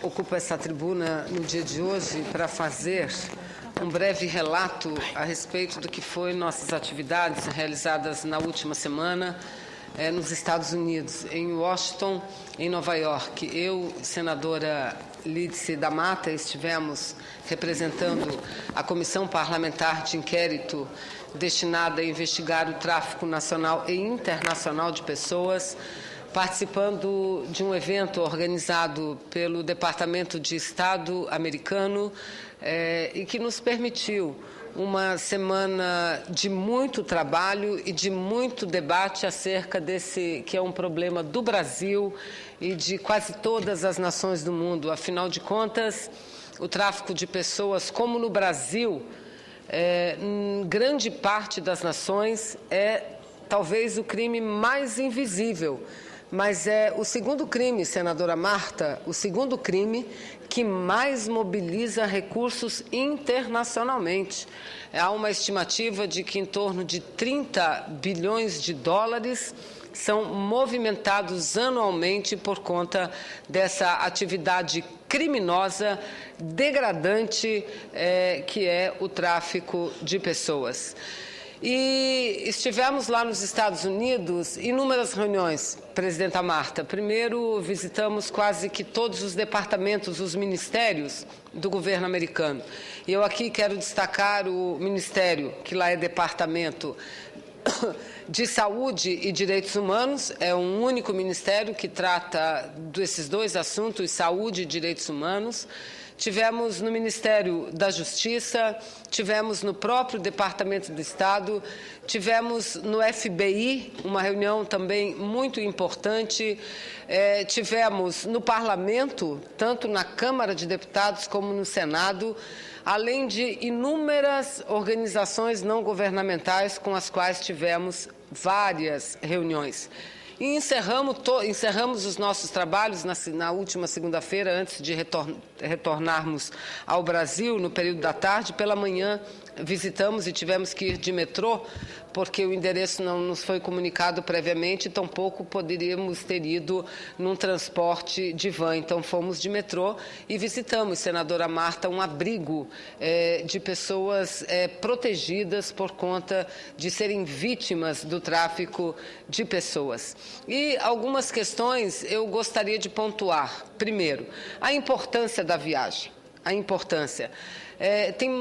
ocupo essa tribuna no dia de hoje para fazer um breve relato a respeito do que foi nossas atividades realizadas na última semana nos Estados Unidos, em Washington, em Nova York. Eu, senadora Lídice da Mata, estivemos representando a Comissão Parlamentar de Inquérito destinada a investigar o tráfico nacional e internacional de pessoas, participando de um evento organizado pelo Departamento de Estado americano e que nos permitiu uma semana de muito trabalho e de muito debate acerca desse que é um problema do Brasil e de quase todas as nações do mundo. Afinal de contas, o tráfico de pessoas, como no Brasil, em grande parte das nações, é talvez o crime mais invisível. Mas é o segundo crime, senadora Marta, o segundo crime que mais mobiliza recursos internacionalmente. Há uma estimativa de que em torno de 30 bilhões de dólares são movimentados anualmente por conta dessa atividade criminosa, degradante, que é o tráfico de pessoas. E estivemos lá nos Estados Unidos, inúmeras reuniões, presidenta Marta. Primeiro, visitamos quase que todos os departamentos, os ministérios do governo americano. E eu aqui quero destacar o ministério, que lá é departamento de Saúde e Direitos Humanos, é um único ministério que trata desses dois assuntos, saúde e direitos humanos. Tivemos no Ministério da Justiça, tivemos no próprio Departamento do Estado, tivemos no FBI, uma reunião também muito importante, tivemos no Parlamento, tanto na Câmara de Deputados como no Senado, além de inúmeras organizações não governamentais com as quais tivemos várias reuniões. E encerramos os nossos trabalhos na última segunda-feira, antes de retornarmos ao Brasil, no período da tarde. Pela manhã, visitamos e tivemos que ir de metrô, porque o endereço não nos foi comunicado previamente, tampouco poderíamos ter ido num transporte de van. Então, fomos de metrô e visitamos, senadora Marta, um abrigo de pessoas protegidas por conta de serem vítimas do tráfico de pessoas. E algumas questões eu gostaria de pontuar. Primeiro, a importância da viagem. A importância.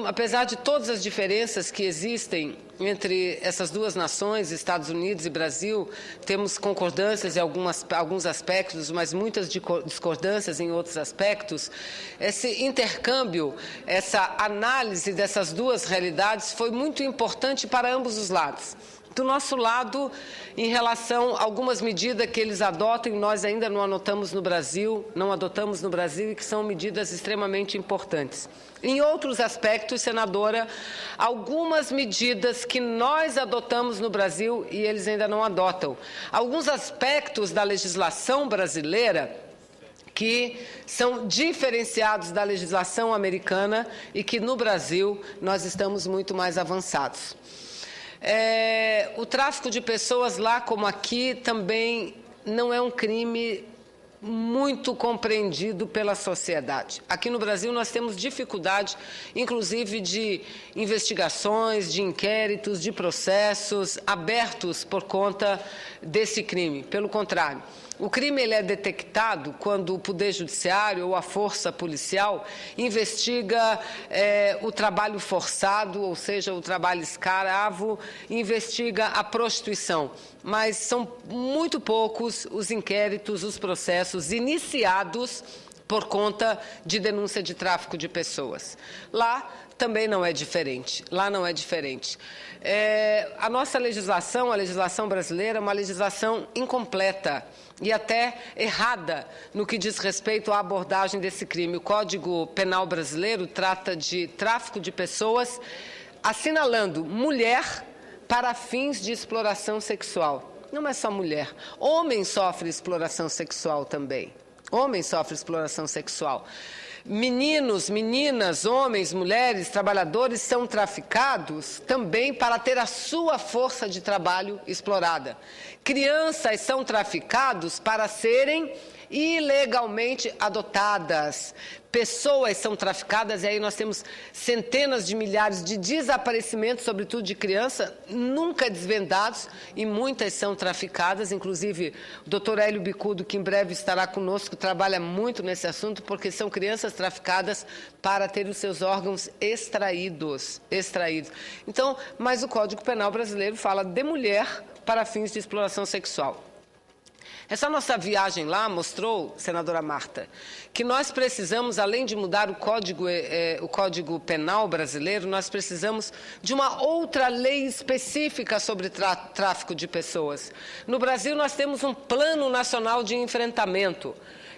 Apesar de todas as diferenças que existem entre essas duas nações, Estados Unidos e Brasil, temos concordâncias em alguns aspectos, mas muitas discordâncias em outros aspectos. Esse intercâmbio, essa análise dessas duas realidades foi muito importante para ambos os lados. Do nosso lado, em relação a algumas medidas que eles adotam, nós ainda não adotamos no Brasil, e que são medidas extremamente importantes. Em outros aspectos, senadora, algumas medidas que nós adotamos no Brasil e eles ainda não adotam. Alguns aspectos da legislação brasileira que são diferenciados da legislação americana e que no Brasil nós estamos muito mais avançados. O tráfico de pessoas lá como aqui também não é um crime muito compreendido pela sociedade. Aqui no Brasil nós temos dificuldade, inclusive, de investigações, de inquéritos, de processos abertos por conta desse crime. Pelo contrário, o crime ele é detectado quando o Poder Judiciário ou a força policial investiga o trabalho forçado, ou seja, o trabalho escravo, investiga a prostituição. Mas são muito poucos os inquéritos, os processos iniciados por conta de denúncia de tráfico de pessoas. Lá também não é diferente. A nossa legislação, a legislação brasileira, é uma legislação incompleta e até errada no que diz respeito à abordagem desse crime. O Código Penal brasileiro trata de tráfico de pessoas, assinalando mulher para fins de exploração sexual. Não é só mulher. Homem sofre exploração sexual também. Meninos, meninas, homens, mulheres, trabalhadores são traficados também para ter a sua força de trabalho explorada. Crianças são traficados para serem ilegalmente adotadas. Pessoas são traficadas, e aí nós temos centenas de milhares de desaparecimentos, sobretudo de crianças, nunca desvendados, e muitas são traficadas. Inclusive, o doutor Hélio Bicudo, que em breve estará conosco, trabalha muito nesse assunto, porque são crianças traficadas para ter os seus órgãos extraídos. Então, mas o Código Penal brasileiro fala de mulher para fins de exploração sexual. Essa nossa viagem lá mostrou, senadora Marta, que nós precisamos, além de mudar o Código Penal brasileiro, nós precisamos de uma outra lei específica sobre tráfico de pessoas. No Brasil, nós temos um Plano Nacional de Enfrentamento.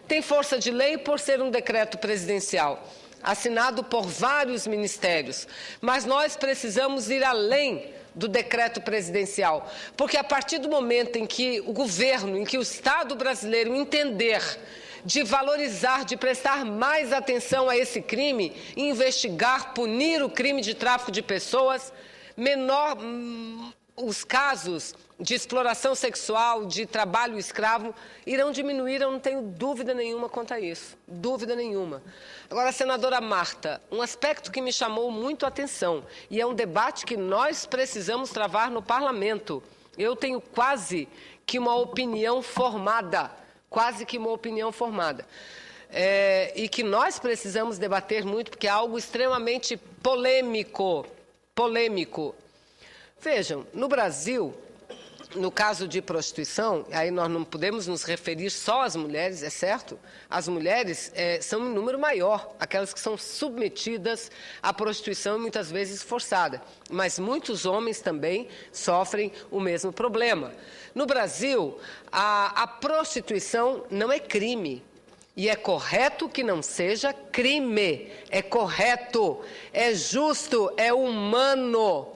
Tem força de lei por ser um decreto presidencial, assinado por vários ministérios, mas nós precisamos ir além do decreto presidencial, porque a partir do momento em que o governo, em que o Estado brasileiro entender de valorizar, de prestar mais atenção a esse crime, investigar, punir o crime de tráfico de pessoas, menor os casos de exploração sexual, de trabalho escravo, irão diminuir, eu não tenho dúvida nenhuma quanto a isso. Dúvida nenhuma. Agora, senadora Marta, um aspecto que me chamou muito a atenção, e é um debate que nós precisamos travar no parlamento. Eu tenho quase que uma opinião formada, e que nós precisamos debater muito, porque é algo extremamente polêmico. Vejam, no Brasil, no caso de prostituição, aí nós não podemos nos referir só às mulheres, é certo? As mulheres são em número maior, aquelas que são submetidas à prostituição, muitas vezes forçada. Mas muitos homens também sofrem o mesmo problema. No Brasil, a prostituição não é crime. E é correto que não seja crime. É correto, é justo, é humano.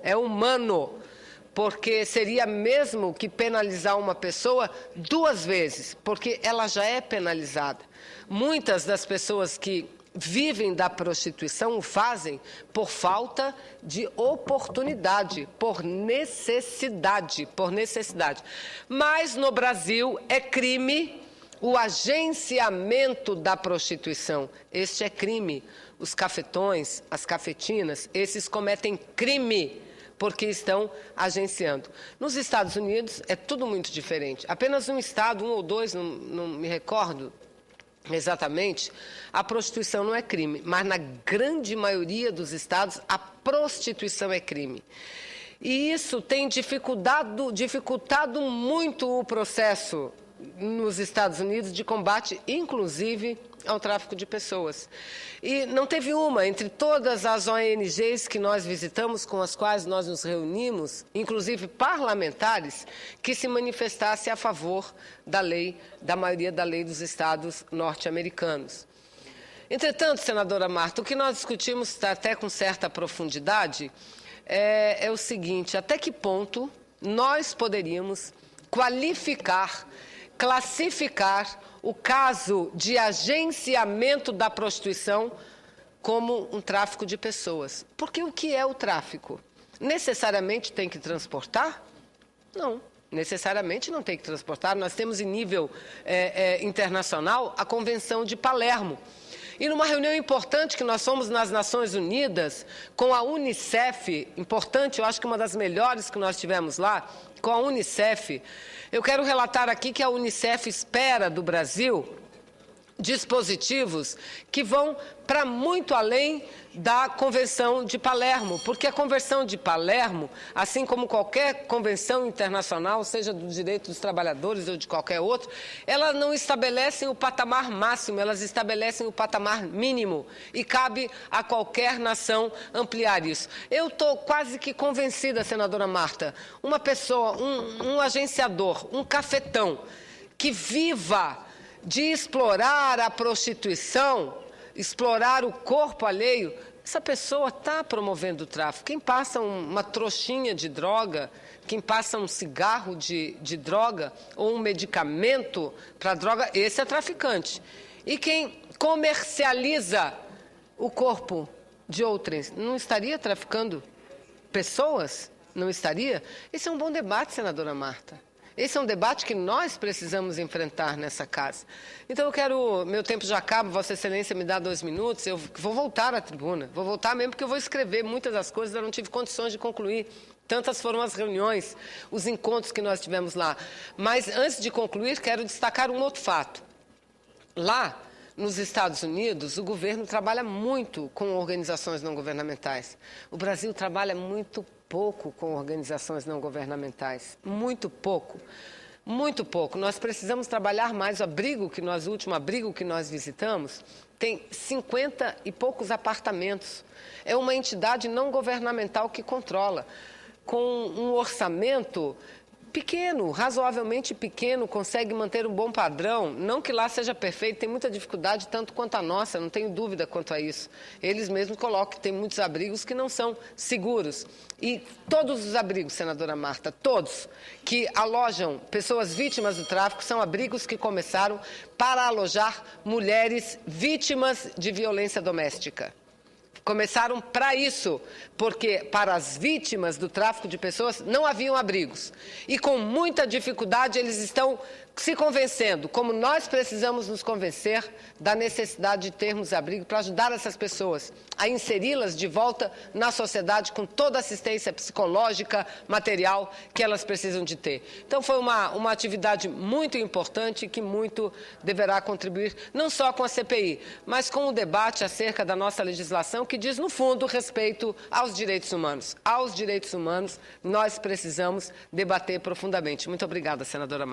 Porque seria mesmo que penalizar uma pessoa 2 vezes, porque ela já é penalizada. Muitas das pessoas que vivem da prostituição o fazem por falta de oportunidade, por necessidade. Mas no Brasil é crime o agenciamento da prostituição. Este é crime. Os cafetões, as cafetinas, esses cometem crime porque estão agenciando. Nos Estados Unidos é tudo muito diferente. Apenas um estado, 1 ou 2, não me recordo exatamente, a prostituição não é crime, mas na grande maioria dos estados a prostituição é crime. E isso tem dificultado muito o processo nos Estados Unidos de combate, inclusive, ao tráfico de pessoas. E não teve uma, entre todas as ONGs que nós visitamos, com as quais nós nos reunimos, inclusive parlamentares, que se manifestasse a favor da lei, da maioria da lei dos estados norte-americanos. Entretanto, senadora Marta, o que nós discutimos até com certa profundidade é o seguinte: até que ponto nós poderíamos classificar o caso de agenciamento da prostituição como um tráfico de pessoas. Porque o que é o tráfico? Necessariamente tem que transportar? Não, necessariamente não tem que transportar. Nós temos em nível internacional a Convenção de Palermo. E numa reunião importante que nós fomos nas Nações Unidas, com a Unicef, importante, eu acho que uma das melhores que nós tivemos lá, com a Unicef, eu quero relatar aqui que a Unicef espera do Brasil dispositivos que vão para muito além da Convenção de Palermo, porque a Convenção de Palermo, assim como qualquer convenção internacional, seja do direito dos trabalhadores ou de qualquer outro, elas não estabelecem o patamar máximo, elas estabelecem o patamar mínimo e cabe a qualquer nação ampliar isso. Eu estou quase que convencida, senadora Marta, uma pessoa, um agenciador, um cafetão que viva de explorar a prostituição, explorar o corpo alheio, essa pessoa está promovendo o tráfico. Quem passa uma trouxinha de droga, quem passa um cigarro de droga ou um medicamento para droga, esse é traficante. E quem comercializa o corpo de outrem, não estaria traficando pessoas? Não estaria? Esse é um bom debate, senadora Marta. Esse é um debate que nós precisamos enfrentar nessa casa. Então, eu quero... Meu tempo já acaba, Vossa Excelência me dá 2 minutos, eu vou voltar à tribuna. Vou voltar mesmo porque eu vou escrever muitas das coisas, eu não tive condições de concluir. Tantas foram as reuniões, os encontros que nós tivemos lá. Mas, antes de concluir, quero destacar um outro fato. Lá, nos Estados Unidos, o governo trabalha muito com organizações não governamentais. O Brasil trabalha muito pouco com organizações não governamentais. Muito pouco. Muito pouco. Nós precisamos trabalhar mais. O último abrigo que nós visitamos, tem 50 e poucos apartamentos. É uma entidade não governamental que controla. Com um orçamento pequeno, razoavelmente pequeno, consegue manter um bom padrão. Não que lá seja perfeito, tem muita dificuldade, tanto quanto a nossa, não tenho dúvida quanto a isso. Eles mesmos colocam que tem muitos abrigos que não são seguros. E todos os abrigos, senadora Marta, todos que alojam pessoas vítimas do tráfico, são abrigos que começaram para alojar mulheres vítimas de violência doméstica. Começaram para isso, porque para as vítimas do tráfico de pessoas não haviam abrigos. E com muita dificuldade eles estão se convencendo, como nós precisamos nos convencer da necessidade de termos abrigo para ajudar essas pessoas a inseri-las de volta na sociedade com toda a assistência psicológica, material que elas precisam de ter. Então foi uma atividade muito importante que muito deverá contribuir, não só com a CPI, mas com o debate acerca da nossa legislação que diz, no fundo, respeito aos direitos humanos. Aos direitos humanos nós precisamos debater profundamente. Muito obrigada, senadora Marta.